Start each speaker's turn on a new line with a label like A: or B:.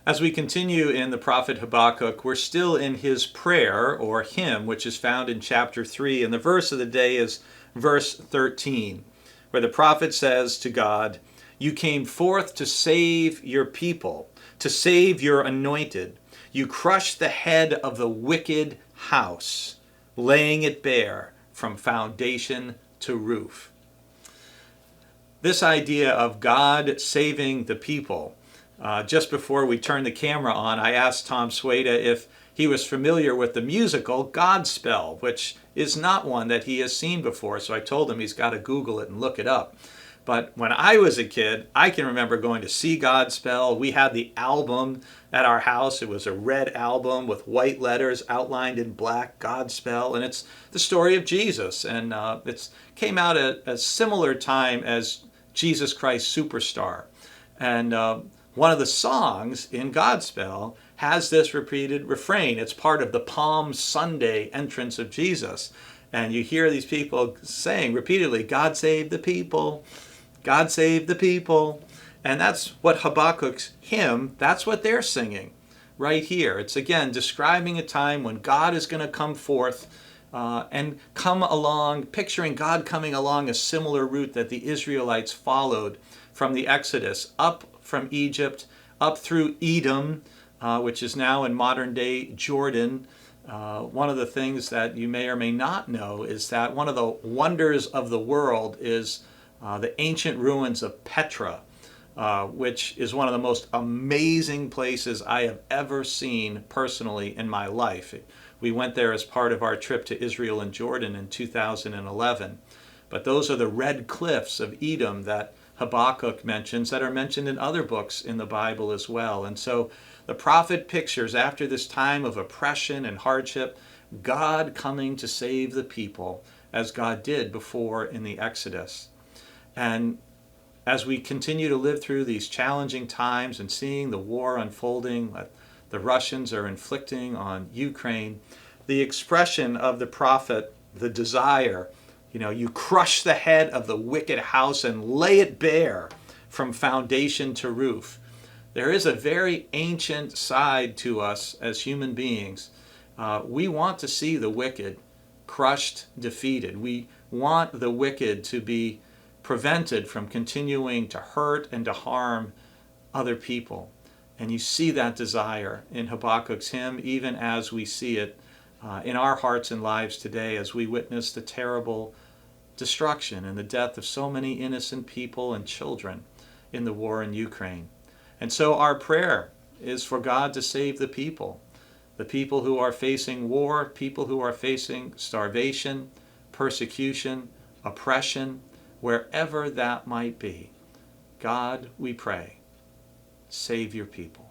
A: As we continue in the prophet Habakkuk, we're still in his prayer or hymn, which is found in chapter 3. And the verse of the day is verse 13, where the prophet says to God, "You came forth to save your people, to save your anointed. You crushed the head of the wicked house, laying it bare from foundation to roof." This idea of God saving the people. Just before we turned the camera on, I asked Tom Swada if he was familiar with the musical Godspell, which is not one that he has seen before. So I told him he's got to Google it and look it up. But when I was a kid, I can remember going to see Godspell. We had the album at our house. It was a red album with white letters outlined in black, Godspell. And it's the story of Jesus. And it came out at a similar time as Jesus Christ Superstar. And one of the songs in Godspell has this repeated refrain. It's part of the Palm Sunday entrance of Jesus. And you hear these people saying repeatedly, "God save the people, God save the people." And that's what Habakkuk's hymn, that's what they're singing right here. It's again describing a time when God is going to come forth and come along, picturing God coming along a similar route that the Israelites followed from the Exodus, up from Egypt, up through Edom, which is now in modern day Jordan. One of the things that you may or may not know is that one of the wonders of the world is the ancient ruins of Petra, which is one of the most amazing places I have ever seen personally in my life. We went there as part of our trip to Israel and Jordan in 2011. But those are the red cliffs of Edom that Habakkuk mentions, that are mentioned in other books in the Bible as well. And so the prophet pictures, after this time of oppression and hardship, God coming to save the people, as God did before in the Exodus. And as we continue to live through these challenging times and seeing the war unfolding that the Russians are inflicting on Ukraine, the expression of the prophet, the desire, you crush the head of the wicked house and lay it bare from foundation to roof. There is a very ancient side to us as human beings. We want to see the wicked crushed, defeated. We want the wicked to be prevented from continuing to hurt and to harm other people. And you see that desire in Habakkuk's hymn, even as we see it in our hearts and lives today as we witness the terrible destruction and the death of so many innocent people and children in the war in Ukraine. And so our prayer is for God to save the people who are facing war, people who are facing starvation, persecution, oppression, wherever that might be. God, we pray, save your people.